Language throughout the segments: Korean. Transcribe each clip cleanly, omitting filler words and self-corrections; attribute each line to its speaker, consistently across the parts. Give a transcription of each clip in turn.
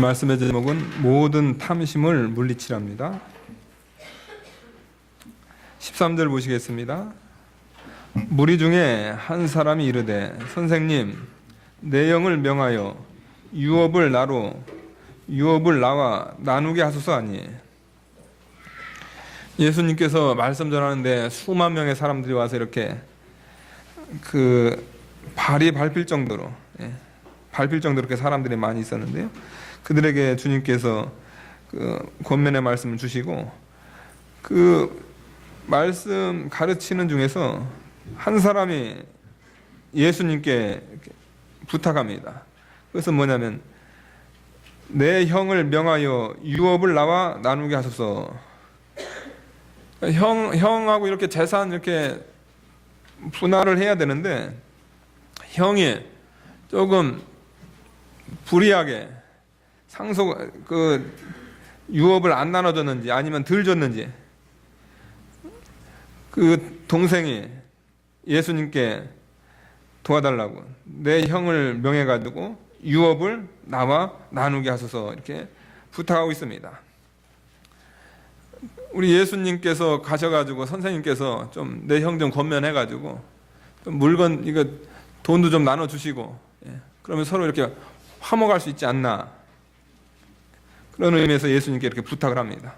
Speaker 1: 말씀의 제목은 모든 탐심을 물리치랍니다. 13절 보시겠습니다. 무리 중에 한 사람이 이르되 선생님 내 영을 명하여 유업을 나와 나누게 하소서 하니, 예수님께서 말씀 전하는데 수만 명의 사람들이 와서 이렇게 발이 밟힐 정도로 이렇게 사람들이 많이 있었는데요. 그들에게 주님께서 권면의 말씀을 주시고 그 말씀 가르치는 중에서 한 사람이 예수님께 부탁합니다. 그것은 뭐냐면 내 형을 명하여 유업을 나와 나누게 하소서. 형하고 이렇게 재산 이렇게 분할을 해야 되는데 형이 조금 불이하게 유업을 안 나눠줬는지 아니면 덜 줬는지 그 동생이 예수님께 도와달라고 내 형을 명해가지고 유업을 나와 나누게 하소서 이렇게 부탁하고 있습니다. 우리 예수님께서 가셔가지고 선생님께서 좀 내 형 좀 권면해가지고 좀 물건 이거 돈도 좀 나눠주시고 그러면 서로 이렇게 화목할 수 있지 않나, 그런 의미에서 예수님께 이렇게 부탁을 합니다.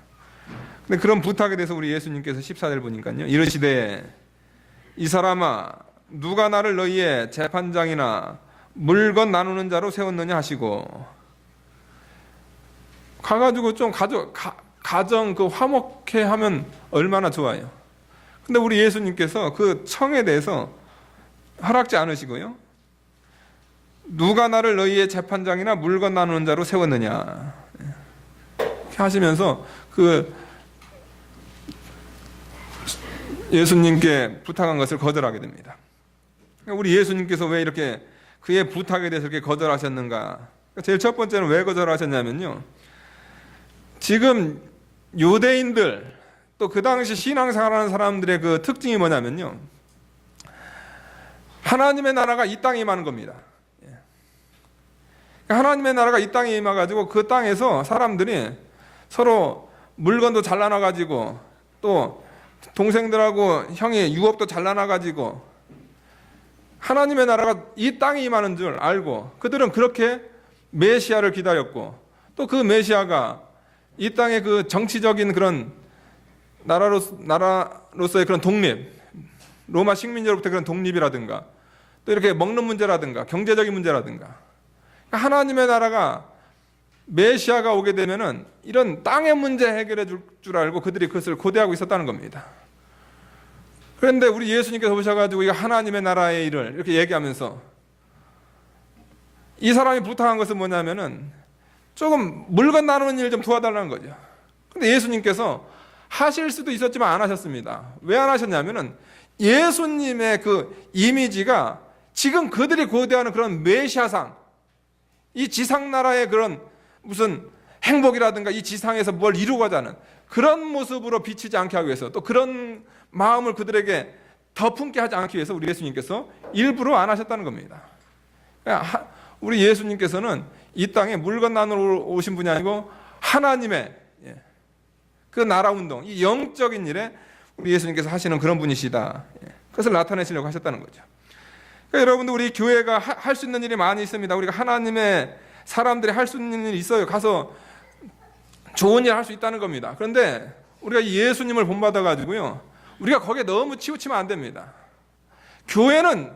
Speaker 1: 근데 그런 부탁에 대해서 우리 예수님께서 14절 보니까요, 이르시되 이 사람아 누가 나를 너희의 재판장이나 물건 나누는 자로 세웠느냐 하시고, 가가지고 좀 가정 화목해 하면 얼마나 좋아요. 근데 우리 예수님께서 그 청에 대해서 허락지 않으시고요, 누가 나를 너희의 재판장이나 물건 나누는 자로 세웠느냐 이렇게 하시면서 예수님께 부탁한 것을 거절하게 됩니다. 우리 예수님께서 왜 이렇게 그의 부탁에 대해서 이렇게 거절하셨는가? 제일 첫 번째는 왜 거절하셨냐면요, 지금 유대인들 또 그 당시 신앙생활하는 사람들의 그 특징이 뭐냐면요, 하나님의 나라가 이 땅에 임하는 겁니다. 하나님의 나라가 이 땅에 임해가지고 그 땅에서 사람들이 서로 물건도 잘 나눠가지고 또 동생들하고 형이 유업도 잘 나눠가지고 하나님의 나라가 이 땅에 임하는 줄 알고 그들은 그렇게 메시아를 기다렸고, 또 그 메시아가 이 땅의 그 정치적인 그런 나라로서의 그런 독립, 로마 식민지로부터 그런 독립이라든가 또 이렇게 먹는 문제라든가 경제적인 문제라든가, 하나님의 나라가 메시아가 오게 되면은 이런 땅의 문제 해결해 줄 알고 그들이 그것을 고대하고 있었다는 겁니다. 그런데 우리 예수님께서 오셔가지고 이 하나님의 나라의 일을 이렇게 얘기하면서 이 사람이 부탁한 것은 뭐냐면은 조금 물건 나누는 일 좀 도와달라는 거죠. 근데 예수님께서 하실 수도 있었지만 안 하셨습니다. 왜 안 하셨냐면은 예수님의 그 이미지가 지금 그들이 고대하는 그런 메시아상, 이 지상나라의 그런 무슨 행복이라든가 이 지상에서 뭘 이루고자 하는 그런 모습으로 비치지 않게 하기 위해서, 또 그런 마음을 그들에게 더 품게 하지 않기 위해서 우리 예수님께서 일부러 안 하셨다는 겁니다. 우리 예수님께서는 이 땅에 물건 나누러 오신 분이 아니고 하나님의 그 나라 운동, 이 영적인 일에 우리 예수님께서 하시는 그런 분이시다, 그것을 나타내시려고 하셨다는 거죠. 그러니까 여러분들, 우리 교회가 할 수 있는 일이 많이 있습니다. 우리가 하나님의 사람들이 할 수 있는 일이 있어요. 가서 좋은 일 할 수 있다는 겁니다. 그런데 우리가 예수님을 본받아 가지고요, 우리가 거기에 너무 치우치면 안 됩니다. 교회는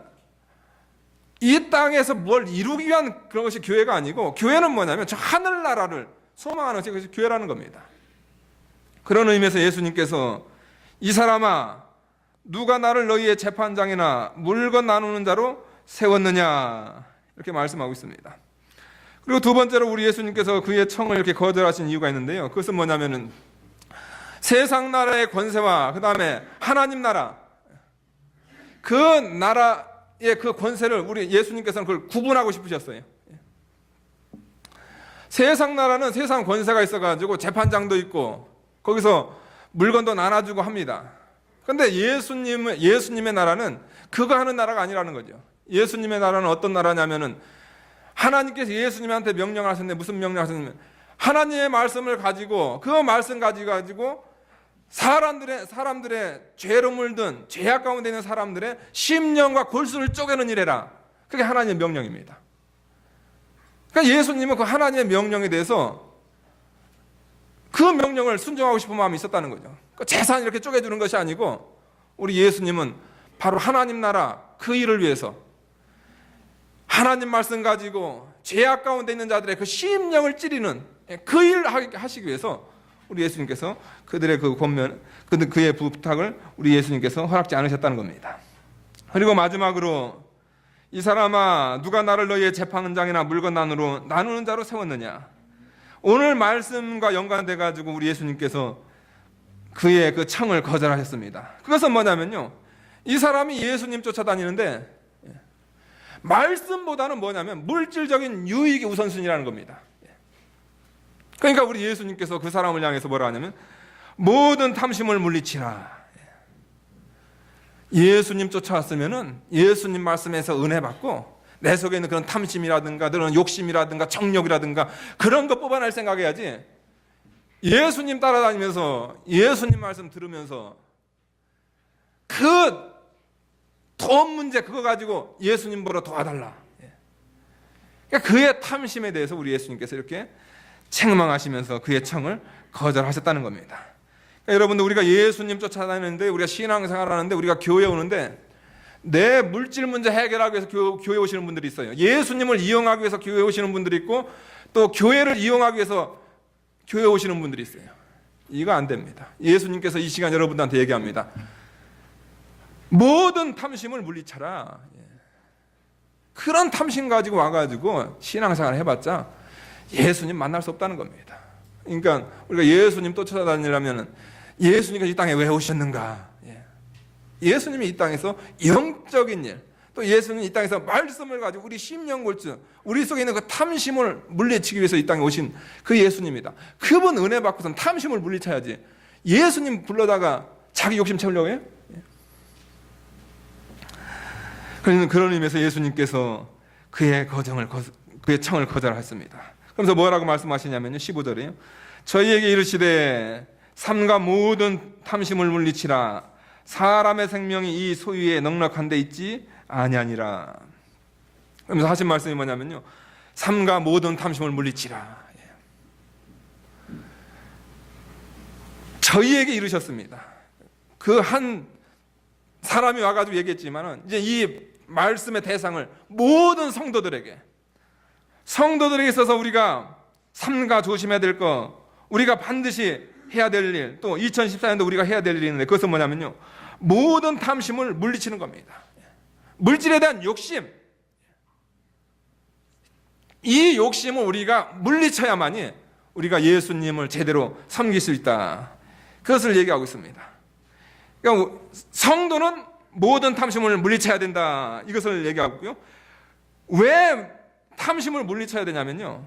Speaker 1: 이 땅에서 뭘 이루기 위한 그런 것이 교회가 아니고, 교회는 뭐냐면 저 하늘나라를 소망하는 것이 교회라는 겁니다. 그런 의미에서 예수님께서 이 사람아 누가 나를 너희의 재판장이나 물건 나누는 자로 세웠느냐 이렇게 말씀하고 있습니다. 그리고 두 번째로 우리 예수님께서 그의 청을 이렇게 거절하신 이유가 있는데요, 그것은 뭐냐면은 세상 나라의 권세와 그 다음에 하나님 나라, 그 나라의 그 권세를 우리 예수님께서는 그걸 구분하고 싶으셨어요. 세상 나라는 세상 권세가 있어가지고 재판장도 있고 거기서 물건도 나눠주고 합니다. 그런데 예수님의 나라는 그거 하는 나라가 아니라는 거죠. 예수님의 나라는 어떤 나라냐면은 하나님께서 예수님한테 명령을 하셨는데 무슨 명령을 하셨냐면 하나님의 말씀을 가지고 그 말씀 가지고 사람들의 죄로 물든 죄악 가운데 있는 사람들의 심령과 골수를 쪼개는 일해라. 그게 하나님의 명령입니다. 그러니까 예수님은 그 하나님의 명령에 대해서 그 명령을 순종하고 싶은 마음이 있었다는 거죠. 그 재산 이렇게 쪼개주는 것이 아니고 우리 예수님은 바로 하나님 나라 그 일을 위해서 하나님 말씀 가지고 죄악 가운데 있는 자들의 그 심령을 찌르는 그 일을 하시기 위해서 우리 예수님께서 그들의 그 권면, 그의 부탁을 우리 예수님께서 허락지 않으셨다는 겁니다. 그리고 마지막으로 이 사람아 누가 나를 너희의 재판장이나 물건난으로 나누는 자로 세웠느냐. 오늘 말씀과 연관돼 가지고 우리 예수님께서 그의 그 청을 거절하셨습니다. 그것은 뭐냐면요, 이 사람이 예수님 쫓아다니는데 말씀보다는 뭐냐면 물질적인 유익이 우선순위라는 겁니다. 그러니까 우리 예수님께서 그 사람을 향해서 뭐라 하냐면 모든 탐심을 물리치라. 예수님 쫓아왔으면은 예수님 말씀에서 은혜 받고 내 속에 있는 그런 탐심이라든가 그런 욕심이라든가 정욕이라든가 그런 거 뽑아낼 생각해야지, 예수님 따라다니면서 예수님 말씀 들으면서 그 돈 문제 그거 가지고 예수님 보러 도와달라. 그러니까 그의 탐심에 대해서 우리 예수님께서 이렇게 책망하시면서 그의 청을 거절하셨다는 겁니다. 그러니까 여러분들, 우리가 예수님 쫓아다니는데, 우리가 신앙생활 하는데, 우리가 교회 오는데 내 물질 문제 해결하기 위해서 교회 오시는 분들이 있어요. 예수님을 이용하기 위해서 교회 오시는 분들이 있고 또 교회를 이용하기 위해서 교회 오시는 분들이 있어요. 이거 안 됩니다. 예수님께서 이 시간 여러분들한테 얘기합니다. 모든 탐심을 물리쳐라. 그런 탐심 가지고 와가지고 신앙생활 해봤자 예수님 만날 수 없다는 겁니다. 그러니까 우리가 예수님 쫓아다니려면 예수님께서 이 땅에 왜 오셨는가? 예수님이 이 땅에서 영적인 일, 또 예수님이 이 땅에서 말씀을 가지고 우리 심령골수, 우리 속에 있는 그 탐심을 물리치기 위해서 이 땅에 오신 그 예수님이다. 그분 은혜 받고선 탐심을 물리쳐야지 예수님 불러다가 자기 욕심 채우려고 해요? 그런 의미에서 예수님께서 그의 청을 거절했습니다. 그래서 뭐라고 말씀하시냐면요, 15절에요. 저희에게 이르시되 삼가 모든 탐심을 물리치라. 사람의 생명이 이 소유에 넉넉한 데 있지 아니하니라. 그러면서 하신 말씀이 뭐냐면요, 삼가 모든 탐심을 물리치라. 저희에게 이르셨습니다. 그 한 사람이 와가지고 얘기했지만은 이제 이 말씀의 대상을 모든 성도들에게 있어서 우리가 삼가 조심해야 될 거, 우리가 반드시 해야 될 일, 또 2014년도 우리가 해야 될 일이 있는데 그것은 뭐냐면요, 모든 탐심을 물리치는 겁니다. 물질에 대한 욕심, 이 욕심을 우리가 물리쳐야만이 우리가 예수님을 제대로 섬길 수 있다. 그것을 얘기하고 있습니다. 그러니까 성도는 모든 탐심을 물리쳐야 된다. 이것을 얘기하고 있고요. 왜 탐심을 물리쳐야 되냐면요,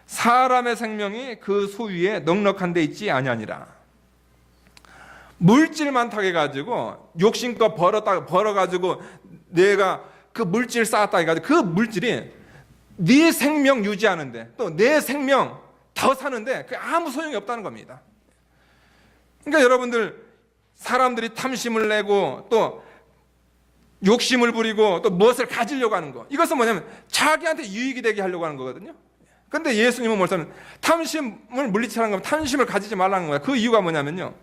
Speaker 1: 사람의 생명이 그 소유에 넉넉한 데 있지 아니하니라. 물질만 타게 가지고 욕심껏 벌어가지고 내가 그 물질 쌓았다 해가지고 그 물질이 네 생명 유지하는데, 또 내 생명 더 사는데 그 아무 소용이 없다는 겁니다. 그러니까 여러분들, 사람들이 탐심을 내고 또 욕심을 부리고 또 무엇을 가지려고 하는 거, 이것은 뭐냐면 자기한테 유익이 되게 하려고 하는 거거든요. 그런데 예수님은 뭐냐면 탐심을 물리치라는 거면 탐심을 가지지 말라는 거야. 그 이유가 뭐냐면요,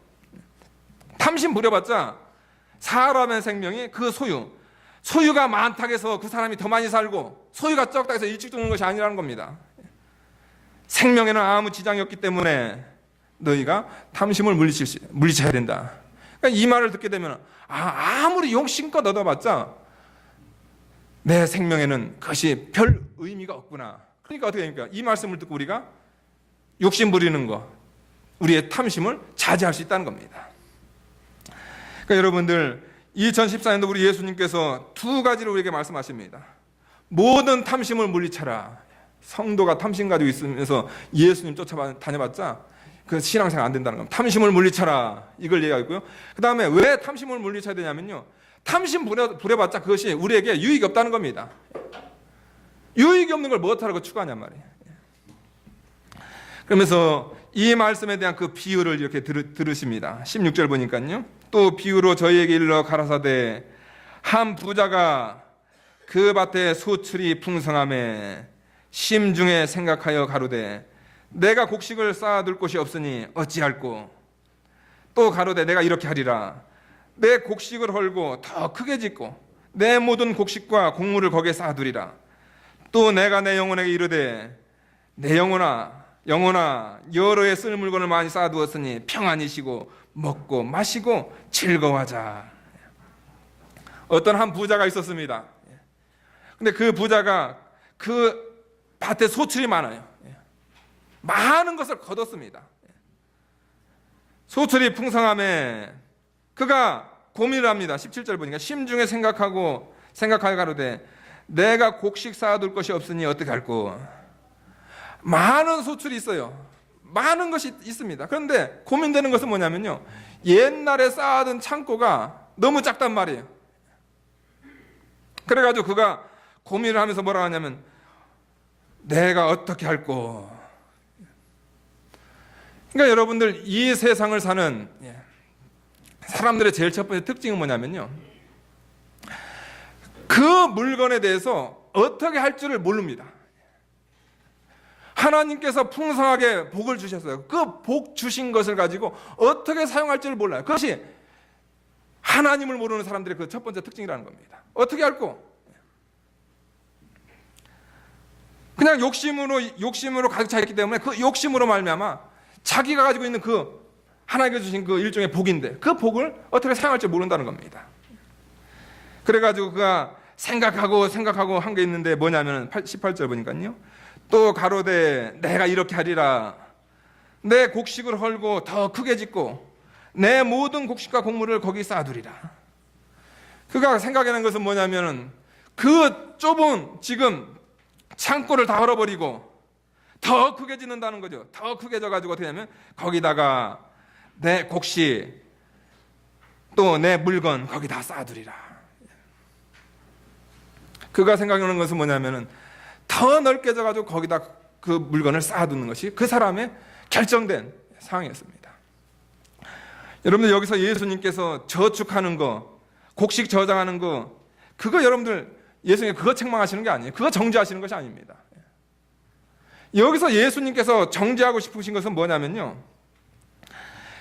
Speaker 1: 탐심 부려봤자 사람의 생명이 그 소유가 많다고 해서 그 사람이 더 많이 살고 소유가 적다고 해서 일찍 죽는 것이 아니라는 겁니다. 생명에는 아무 지장이 없기 때문에 너희가 탐심을 물리쳐야 된다. 그러니까 이 말을 듣게 되면 아무리 욕심껏 얻어봤자 내 생명에는 그것이 별 의미가 없구나. 그러니까 어떻게 됩니까? 이 말씀을 듣고 우리가 욕심 부리는 거, 우리의 탐심을 자제할 수 있다는 겁니다. 그러니까 여러분들, 2014년도 우리 예수님께서 두 가지를 우리에게 말씀하십니다. 모든 탐심을 물리쳐라. 성도가 탐심 가지고 있으면서 예수님 쫓아다녀봤자 그 신앙생활 안 된다는 겁니다. 탐심을 물리쳐라, 이걸 얘기하고요. 그 다음에 왜 탐심을 물리쳐야 되냐면요, 탐심 부려봤자 그것이 우리에게 유익이 없다는 겁니다. 유익이 없는 걸 무엇하라고 추구하냔 말이에요. 그러면서 이 말씀에 대한 그 비유를 이렇게 들으십니다. 16절 보니까요. 또 비유로 저희에게 일러 가라사대 한 부자가 그 밭에 소출이 풍성함에 심중에 생각하여 가로되 내가 곡식을 쌓아둘 곳이 없으니 어찌할꼬. 또 가로되 내가 이렇게 하리라. 내 곡식을 헐고 더 크게 짓고 내 모든 곡식과 곡물을 거기에 쌓아두리라. 또 내가 내 영혼에게 이르되 내 영혼아 여러 해 쓸 물건을 많이 쌓아두었으니 평안히 쉬고 먹고 마시고 즐거워하자. 어떤 한 부자가 있었습니다. 근데 그 부자가 그 밭에 소출이 많아요. 많은 것을 거뒀습니다. 소출이 풍성함에 그가 고민을 합니다. 17절 보니까 심중에 생각하여 가로되 내가 곡식 쌓아둘 것이 없으니 어떻게 할꼬. 많은 소출이 있어요. 많은 것이 있습니다. 그런데 고민되는 것은 뭐냐면요, 옛날에 쌓아둔 창고가 너무 작단 말이에요. 그래가지고 그가 고민을 하면서 뭐라 하냐면 내가 어떻게 할꼬. 그러니까 여러분들, 이 세상을 사는 사람들의 제일 첫 번째 특징은 뭐냐면요, 그 물건에 대해서 어떻게 할 줄을 모릅니다. 하나님께서 풍성하게 복을 주셨어요. 그 복 주신 것을 가지고 어떻게 사용할 줄을 몰라요. 그것이 하나님을 모르는 사람들의 그 첫 번째 특징이라는 겁니다. 어떻게 할꼬? 그냥 욕심으로 가득 차 있기 때문에 그 욕심으로 말미암아 자기가 가지고 있는 그 하나님께서 주신 그 일종의 복인데 그 복을 어떻게 사용할 줄 모른다는 겁니다. 그래가지고 그가 생각하고 한 게 있는데 뭐냐면 18절 보니까요, 또 가로되 내가 이렇게 하리라. 내 곡식을 헐고 더 크게 짓고 내 모든 곡식과 곡물을 거기 쌓아두리라. 그가 생각하는 것은 뭐냐면 그 좁은 지금 창고를 다 헐어버리고 더 크게 짓는다는 거죠. 더 크게 져가지고 어떻게 하냐면 거기다가 내 곡식 또 내 물건 거기 다 쌓아두리라. 그가 생각하는 것은 뭐냐면은 더 넓게 져가지고 거기다 그 물건을 쌓아두는 것이 그 사람의 결정된 상황이었습니다. 여러분들, 여기서 예수님께서 저축하는 거, 곡식 저장하는 거, 그거 여러분들 예수님 그거 책망하시는 게 아니에요. 그거 정죄하시는 것이 아닙니다. 여기서 예수님께서 정죄하고 싶으신 것은 뭐냐면요,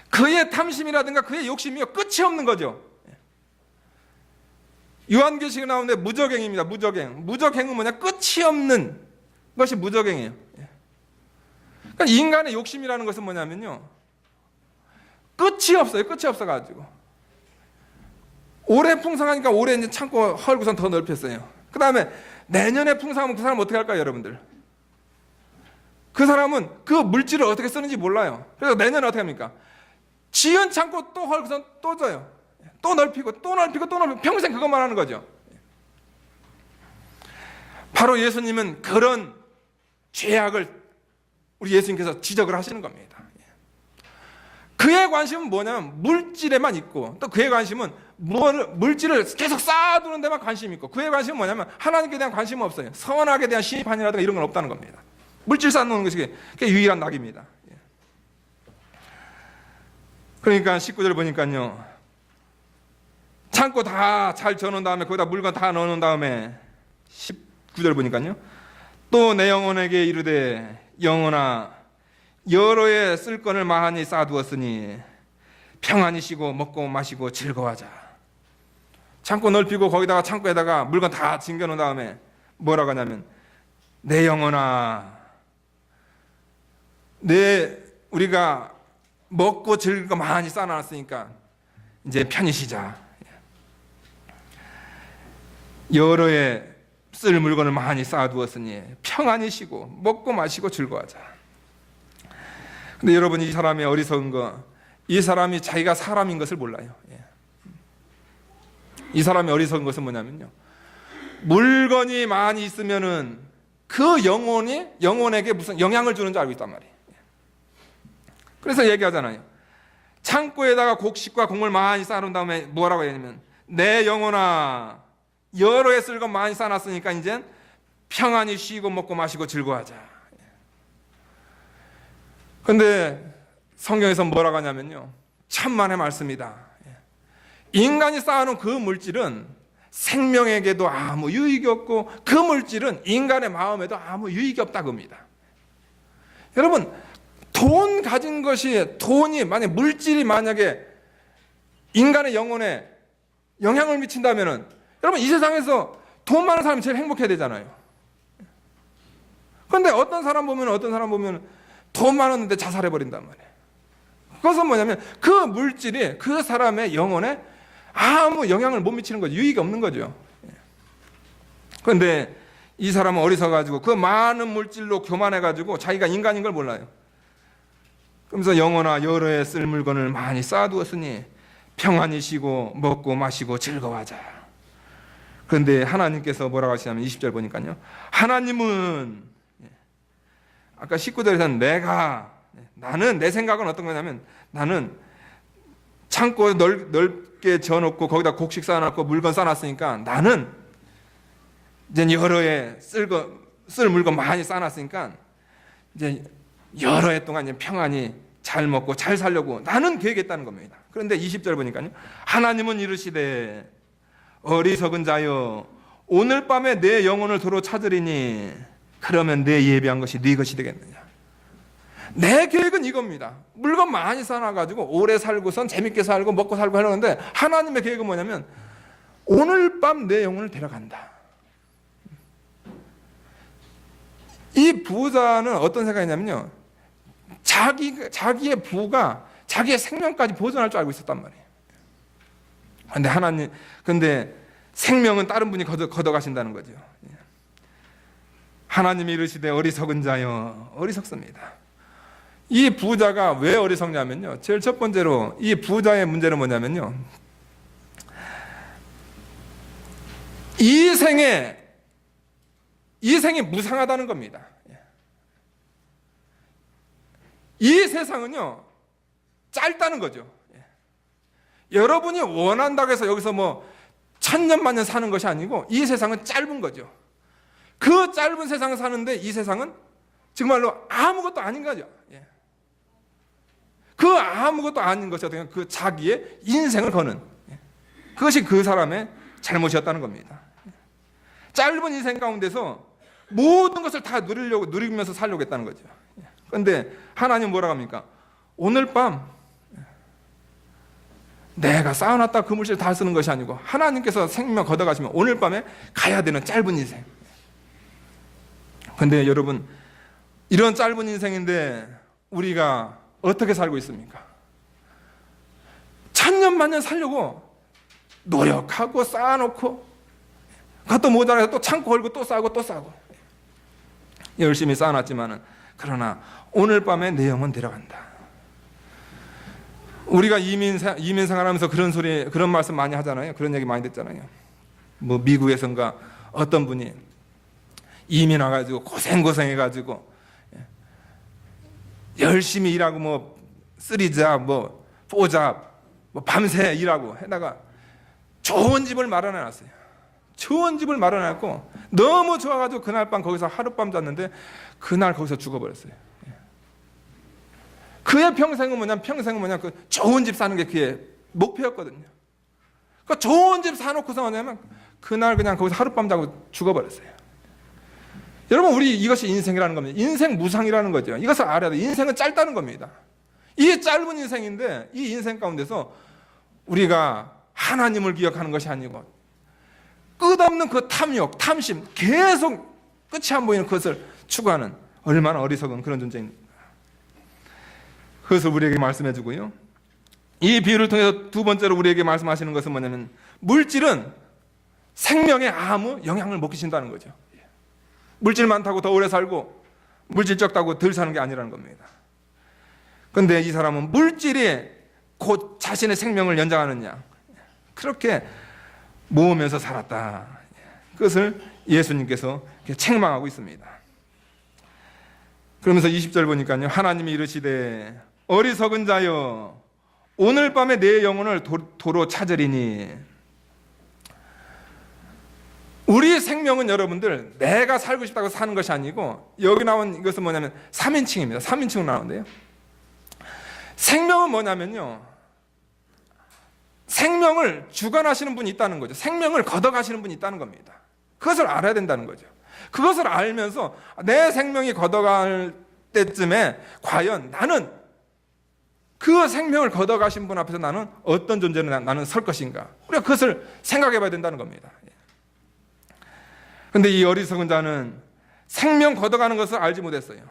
Speaker 1: 그의 탐심이라든가 그의 욕심이요 끝이 없는 거죠. 요한계시록에 나오는데 무적행입니다. 무적행은 뭐냐? 끝이 없는 것이 무적행이에요. 그러니까 인간의 욕심이라는 것은 뭐냐면요, 끝이 없어요. 끝이 없어가지고 올해 풍성하니까 올해 이제 창고 헐고선 더 넓혔어요. 그 다음에 내년에 풍성하면 그 사람 어떻게 할까요, 여러분들? 그 사람은 그 물질을 어떻게 쓰는지 몰라요. 그래서 내년에 어떻게 합니까? 지은 창고 또 헐고선 또 져요. 또 넓히고 평생 그것만 하는 거죠. 바로 예수님은 그런 죄악을 우리 예수님께서 지적을 하시는 겁니다. 그의 관심은 뭐냐면 물질에만 있고, 또 그의 관심은 물질을 계속 쌓아두는 데만 관심이 있고, 그의 관심은 뭐냐면 하나님께 대한 관심은 없어요. 선악에 대한 심판이라든가 이런 건 없다는 겁니다. 물질 쌓아놓는 것이 그게 유일한 낙입니다. 그러니까 19절 보니까요, 창고 다 잘 져놓은 다음에 거기다 물건 다 넣어놓은 다음에 19절 보니까요, 또 내 영혼에게 이르되 영혼아 여러 해 쓸 건을 많이 쌓아두었으니 평안히 쉬고 먹고 마시고 즐거워하자. 창고 넓히고 거기다가 창고에다가 물건 다 쟁겨놓은 다음에 뭐라고 하냐면 내 영혼아, 우리가 먹고 즐길 거 많이 쌓아놨으니까 이제 편히 쉬자. 여러 해 쓸 물건을 많이 쌓아두었으니 평안히 쉬고 먹고 마시고 즐거워하자. 근데 여러분, 이 사람의 어리석은 거, 이 사람이 자기가 사람인 것을 몰라요. 이 사람의 어리석은 것은 뭐냐면요, 물건이 많이 있으면은 그 영혼에게 무슨 영향을 주는 줄 알고 있단 말이에요. 그래서 얘기하잖아요. 창고에다가 곡식과 곡물 많이 쌓아놓은 다음에 뭐라고 하냐면 내 영혼아 여러 해 쓸 것 많이 쌓아놨으니까 이제 평안히 쉬고 먹고 마시고 즐거워하자. 그런데 성경에서 뭐라고 하냐면요, 천만의 말씀이다. 인간이 쌓아놓은 그 물질은 생명에게도 아무 유익이 없고 그 물질은 인간의 마음에도 아무 유익이 없다고 합니다. 여러분, 돈 가진 것이, 돈이 만약 물질이 만약에 인간의 영혼에 영향을 미친다면은, 여러분, 이 세상에서 돈 많은 사람이 제일 행복해야 되잖아요. 그런데 어떤 사람 보면 돈 많았는데 자살해 버린단 말이에요. 그것은 뭐냐면 그 물질이 그 사람의 영혼에 아무 영향을 못 미치는 거죠. 유익이 없는 거죠. 그런데 이 사람은 어리석어가지고 그 많은 물질로 교만해가지고 자기가 인간인 걸 몰라요. 그러면서 영혼아 여러에 쓸 물건을 많이 쌓아두었으니 평안히 쉬고 먹고 마시고 즐거워하자. 그런데 하나님께서 뭐라고 하시냐면 20절 보니까요, 하나님은, 아까 19절에서는 나는, 내 생각은 어떤 거냐면, 나는 창고 넓게 지어놓고 거기다 곡식 쌓아놨고 물건 쌓아놨으니까, 나는 이제 여러 해 쓸 물건 많이 쌓아놨으니까 이제 여러 해 동안 이제 평안히 잘 먹고 잘 살려고 나는 계획했다는 겁니다. 그런데 20절 보니까요, 하나님은 이르시되 어리석은 자여 오늘 밤에 내 영혼을 도로 찾으리니 그러면 내 예비한 것이 네 것이 되겠느냐. 내 계획은 이겁니다. 물건 많이 쌓아가지고 오래 살고선 재밌게 살고 먹고 살고 하려는데, 하나님의 계획은 뭐냐면 오늘 밤 내 영혼을 데려간다. 이 부자는 어떤 생각이냐면요, 자기의 부가 자기의 생명까지 보존할 줄 알고 있었단 말이에요. 근데 생명은 다른 분이 걷어가신다는 거죠. 하나님이 이르시되 어리석은 자여, 어리석습니다. 이 부자가 왜 어리석냐면요, 제일 첫 번째로 이 부자의 문제는 뭐냐면요, 이 생이 무상하다는 겁니다. 이 세상은요 짧다는 거죠. 여러분이 원한다고 해서 여기서 뭐 천년 만년 사는 것이 아니고 이 세상은 짧은 거죠. 그 짧은 세상을 사는데 이 세상은 정말로 아무것도 아닌 거죠. 그 아무것도 아닌 것이 어떻게 그 자기의 인생을 거는, 그것이 그 사람의 잘못이었다는 겁니다. 짧은 인생 가운데서 모든 것을 다 누리면서 살려고 했다는 거죠. 그런데 하나님 뭐라고 합니까? 오늘 밤 내가 쌓아놨다 그 물질 다 쓰는 것이 아니고 하나님께서 생명 걷어가시면 오늘 밤에 가야 되는 짧은 인생. 그런데 여러분, 이런 짧은 인생인데 우리가 어떻게 살고 있습니까? 천년 만년 살려고 노력하고 쌓아놓고 그것도 모자라서 또 창고 걸고 또 싸고 또 싸고 열심히 쌓아놨지만은, 그러나 오늘 밤에 내 영혼 데려간다. 우리가 이민 생활하면서 그런 말씀 많이 하잖아요. 그런 얘기 많이 듣잖아요. 뭐 미국에선가 어떤 분이 이민 와가지고 고생해가지고 열심히 일하고 뭐 3잡 뭐 4잡 뭐 밤새 일하고 해다가 좋은 집을 마련해놨어요. 좋은 집을 마련해놨고 너무 좋아가지고 그날 밤 거기서 하룻밤 잤는데 그날 거기서 죽어버렸어요. 그의 평생은 뭐냐면 그 좋은 집 사는 게 그의 목표였거든요. 그 좋은 집 사놓고서 뭐냐면 그날 그냥 거기서 하룻밤 자고 죽어버렸어요. 여러분, 우리 이것이 인생이라는 겁니다. 인생 무상이라는 거죠. 이것을 알아야 돼요. 인생은 짧다는 겁니다. 이 짧은 인생인데 이 인생 가운데서 우리가 하나님을 기억하는 것이 아니고 끝없는 그 탐욕, 탐심, 계속 끝이 안 보이는 그것을 추구하는 얼마나 어리석은 그런 존재입니다. 그것을 우리에게 말씀해 주고요, 이 비유를 통해서 두 번째로 우리에게 말씀하시는 것은 뭐냐면 물질은 생명에 아무 영향을 못 끼친다는 거죠. 물질 많다고 더 오래 살고 물질 적다고 덜 사는 게 아니라는 겁니다. 그런데 이 사람은 물질이 곧 자신의 생명을 연장하느냐, 그렇게 모으면서 살았다. 그것을 예수님께서 책망하고 있습니다. 그러면서 20절 보니까요, 하나님이 이르시되 어리석은 자여 오늘 밤에 내 영혼을 도로 찾으리니, 우리 생명은 여러분들 내가 살고 싶다고 사는 것이 아니고, 여기 나온 이것은 뭐냐면 3인칭입니다. 3인칭으로 나오는데요. 생명은 뭐냐면요, 생명을 주관하시는 분이 있다는 거죠. 생명을 걷어가시는 분이 있다는 겁니다. 그것을 알아야 된다는 거죠. 그것을 알면서 내 생명이 걷어갈 때쯤에 과연 나는 그 생명을 걷어가신 분 앞에서 나는 어떤 존재로 나는 설 것인가, 우리가 그것을 생각해 봐야 된다는 겁니다. 그런데 이 어리석은 자는 생명 걷어가는 것을 알지 못했어요.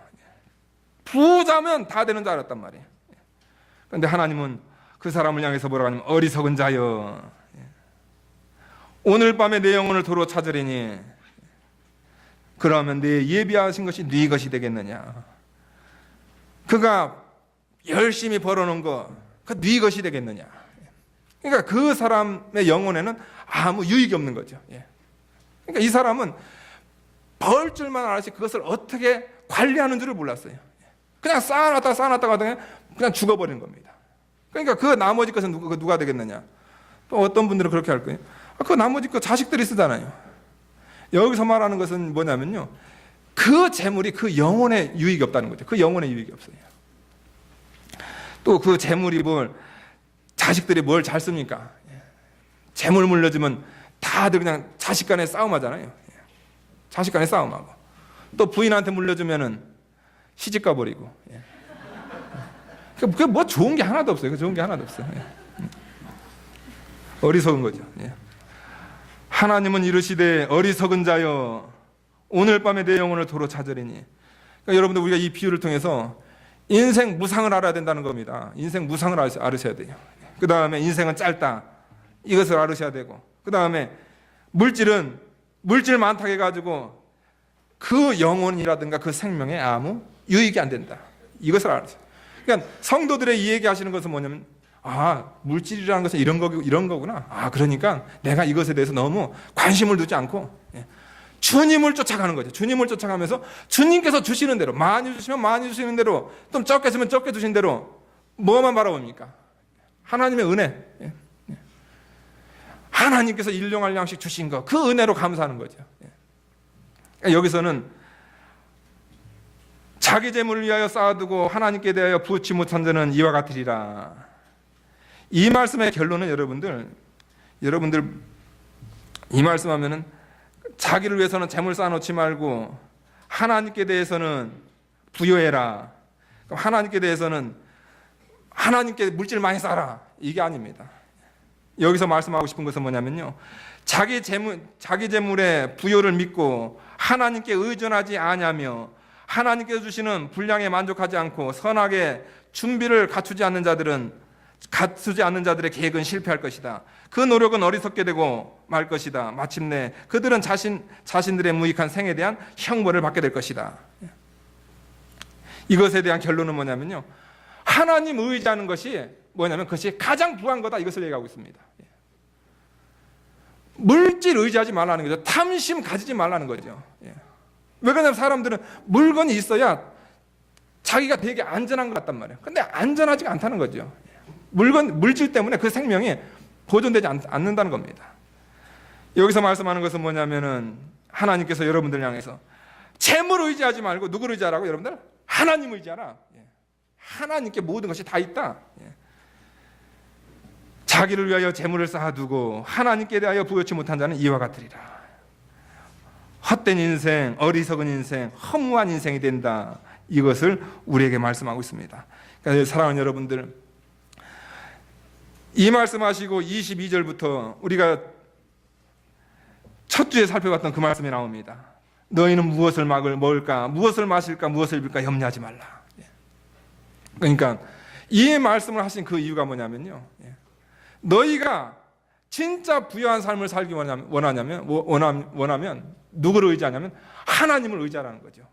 Speaker 1: 부자면 다 되는 줄 알았단 말이에요. 그런데 하나님은 그 사람을 향해서 뭐라고 하냐면, 어리석은 자여, 오늘 밤에 내 영혼을 도로 찾으리니 그러면 내 예비하신 것이 네 것이 되겠느냐. 그가 열심히 벌어놓은 거, 그 네 것이 되겠느냐. 그러니까 그 사람의 영혼에는 아무 유익이 없는 거죠. 그러니까 이 사람은 벌 줄만 알았지 그것을 어떻게 관리하는 줄을 몰랐어요. 그냥 쌓아놨다가 그냥 죽어버리는 겁니다. 그러니까 그 나머지 것은 누가 되겠느냐. 또 어떤 분들은 그렇게 할 거예요. 그 나머지 것 자식들이 쓰잖아요. 여기서 말하는 것은 뭐냐면요, 그 재물이 그 영혼에 유익이 없다는 거죠. 그 영혼에 유익이 없어요. 또 그 재물이 자식들이 뭘 잘 씁니까? 재물 물려주면 다들 그냥 자식 간에 싸움하잖아요. 자식 간에 싸움하고, 또 부인한테 물려주면은 시집가 버리고. 그게 뭐 좋은 게 하나도 없어요. 좋은 게 하나도 없어요. 어리석은 거죠. 하나님은 이르시되 어리석은 자여, 오늘 밤에 내 영혼을 도로 찾으리니. 그러니까 여러분들, 우리가 이 비유를 통해서 인생 무상을 알아야 된다는 겁니다. 인생 무상을 알으셔야 돼요. 그 다음에 인생은 짧다, 이것을 알으셔야 되고, 그 다음에 물질 많다고 해가지고 그 영혼이라든가 그 생명에 아무 유익이 안 된다, 이것을 알으셔야 돼요. 그러니까 성도들의 이 얘기하시는 것은 뭐냐면, 물질이라는 것은 이런 거구나. 그러니까 내가 이것에 대해서 너무 관심을 두지 않고 주님을 쫓아가는 거죠. 주님을 쫓아가면서 주님께서 주시는 대로, 많이 주시면 많이 주시는 대로, 좀 적게 주면 적게 주신 대로 뭐만 바라봅니까? 하나님의 은혜. 하나님께서 일용할 양식 주신 거, 그 은혜로 감사하는 거죠. 그러니까 여기서는 자기 재물을 위하여 쌓아두고 하나님께 대하여 부치 못한 자는 이와 같으리라. 이 말씀의 결론은 여러분들 이 말씀하면은, 자기를 위해서는 재물 쌓아놓지 말고 하나님께 대해서는 부여해라. 하나님께 대해서는 하나님께 물질 많이 쌓아라, 이게 아닙니다. 여기서 말씀하고 싶은 것은 뭐냐면요, 자기 재물의 부여를 믿고 하나님께 의존하지 아니하며 하나님께서 주시는 분량에 만족하지 않고 선하게 준비를 갖추지 않는 자들의 계획은 실패할 것이다. 그 노력은 어리석게 되고 말 것이다. 마침내 그들은 자신들의 무익한 생에 대한 형벌을 받게 될 것이다. 이것에 대한 결론은 뭐냐면요, 하나님 의지하는 것이 뭐냐면 그것이 가장 부한 거다, 이것을 얘기하고 있습니다. 물질 의지하지 말라는 거죠. 탐심 가지지 말라는 거죠. 왜 그러냐면 사람들은 물건이 있어야 자기가 되게 안전한 것 같단 말이에요. 근데 안전하지가 않다는 거죠. 물질 때문에 그 생명이 보존되지 않는다는 겁니다. 여기서 말씀하는 것은 뭐냐면은, 하나님께서 여러분들 향해서 재물 의지하지 말고 누구를 의지하라고? 여러분들 하나님 의지하라. 하나님께 모든 것이 다 있다. 자기를 위하여 재물을 쌓아두고 하나님께 대하여 부여치 못한 자는 이와 같으리라. 헛된 인생, 어리석은 인생, 허무한 인생이 된다, 이것을 우리에게 말씀하고 있습니다. 그러니까 사랑하는 여러분들, 이 말씀하시고 22절부터 우리가 첫 주에 살펴봤던 그 말씀이 나옵니다. 너희는 무엇을 먹을까, 무엇을 마실까, 무엇을 입을까 염려하지 말라. 그러니까 이 말씀을 하신 그 이유가 뭐냐면요, 너희가 진짜 부유한 삶을 살기 원하면 누구를 의지하냐면 하나님을 의지하라는 거죠.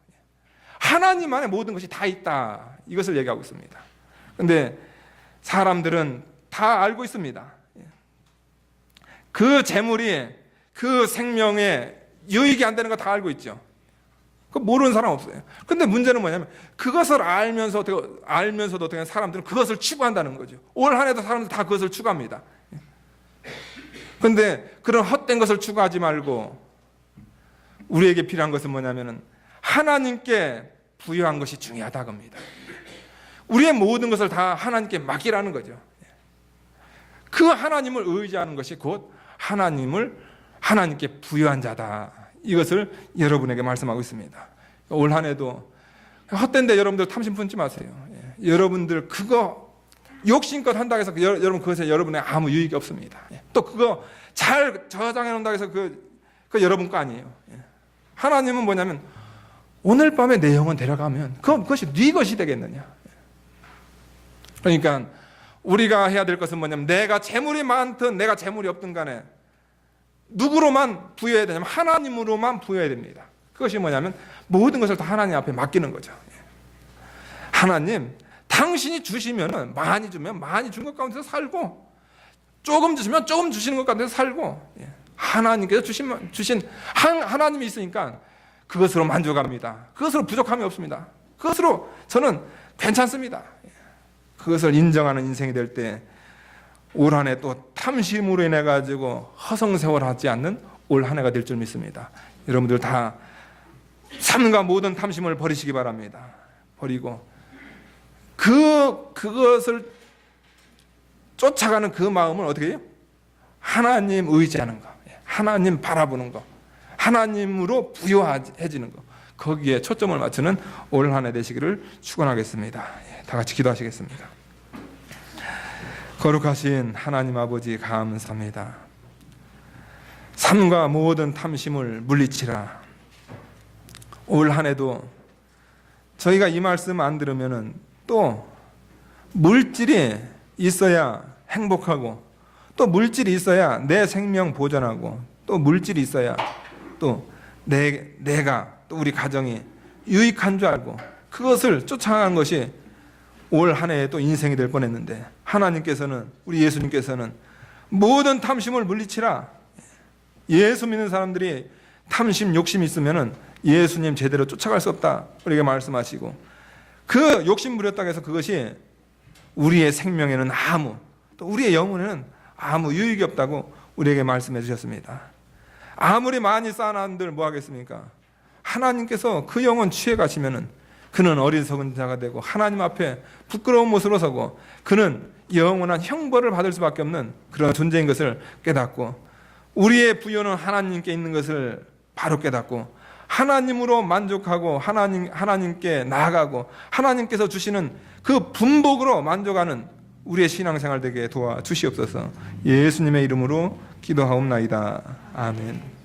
Speaker 1: 하나님 안에 모든 것이 다 있다, 이것을 얘기하고 있습니다. 그런데 사람들은 다 알고 있습니다. 그 재물이 그 생명에 유익이 안 되는 거 다 알고 있죠. 그 모르는 사람 없어요. 근데 문제는 뭐냐면 그것을 알면서도 어떻게 사람들은 그것을 추구한다는 거죠. 올 한 해도 사람들 다 그것을 추구합니다. 근데 그런 헛된 것을 추구하지 말고 우리에게 필요한 것은 뭐냐면은 하나님께 부여한 것이 중요하다 겁니다. 우리의 모든 것을 다 하나님께 맡기라는 거죠. 그 하나님을 의지하는 것이 곧 하나님께 부여한 자다. 이것을 여러분에게 말씀하고 있습니다. 올 한 해도 헛된데 여러분들 탐심 품지 마세요. 여러분들 그거 욕심껏 한다고 해서 여러분 그것에 여러분의 아무 유익이 없습니다. 또 그거 잘 저장해 놓는다고 해서 그 여러분 거 아니에요. 하나님은 뭐냐면 오늘 밤에 내 영혼 데려가면 그것이 네 것이 되겠느냐. 그러니까 우리가 해야 될 것은 뭐냐면 내가 재물이 많든 내가 재물이 없든 간에 누구로만 부여해야 되냐면 하나님으로만 부여해야 됩니다. 그것이 뭐냐면 모든 것을 다 하나님 앞에 맡기는 거죠. 하나님, 당신이 주시면 많이 주면 많이 준 것 가운데서 살고 조금 주시면 조금 주시는 것 가운데서 살고 하나님께서 주신 하나님이 있으니까 그것으로 만족합니다. 그것으로 부족함이 없습니다. 그것으로 저는 괜찮습니다. 그것을 인정하는 인생이 될 때 올 한 해 또 탐심으로 인해 가지고 허송세월하지 않는 올 한 해가 될 줄 믿습니다. 여러분들 다 삶과 모든 탐심을 버리시기 바랍니다. 버리고 그것을 쫓아가는 그 마음을 어떻게 해요? 하나님 의지하는 거, 하나님 바라보는 거, 하나님으로 부여해지는 거, 거기에 초점을 맞추는 올 한 해 되시기를 축원하겠습니다. 다 같이 기도하시겠습니다. 거룩하신 하나님 아버지 감사합니다. 삶과 모든 탐심을 물리치라. 올 한 해도 저희가 이 말씀 안 들으면은 또 물질이 있어야 행복하고 또 물질이 있어야 내 생명 보존하고 또 물질이 있어야 또 내가 또 우리 가정이 유익한 줄 알고 그것을 쫓아간 것이 올 한 해에 또 인생이 될 뻔했는데 하나님께서는 우리 예수님께서는 모든 탐심을 물리치라. 예수 믿는 사람들이 탐심 욕심이 있으면은 예수님 제대로 쫓아갈 수 없다 우리에게 말씀하시고 그 욕심 부렸다고 해서 그것이 우리의 생명에는 또 우리의 영혼에는 아무 유익이 없다고 우리에게 말씀해 주셨습니다. 아무리 많이 쌓아놨는들 뭐 하겠습니까? 하나님께서 그 영혼 취해 가시면은 그는 어리석은 자가 되고 하나님 앞에 부끄러운 모습으로 서고 그는 영원한 형벌을 받을 수밖에 없는 그런 존재인 것을 깨닫고 우리의 부여는 하나님께 있는 것을 바로 깨닫고 하나님으로 만족하고 하나님께 나아가고 하나님께서 주시는 그 분복으로 만족하는 우리의 신앙생활 되게 도와주시옵소서. 예수님의 이름으로 기도하옵나이다. 아멘.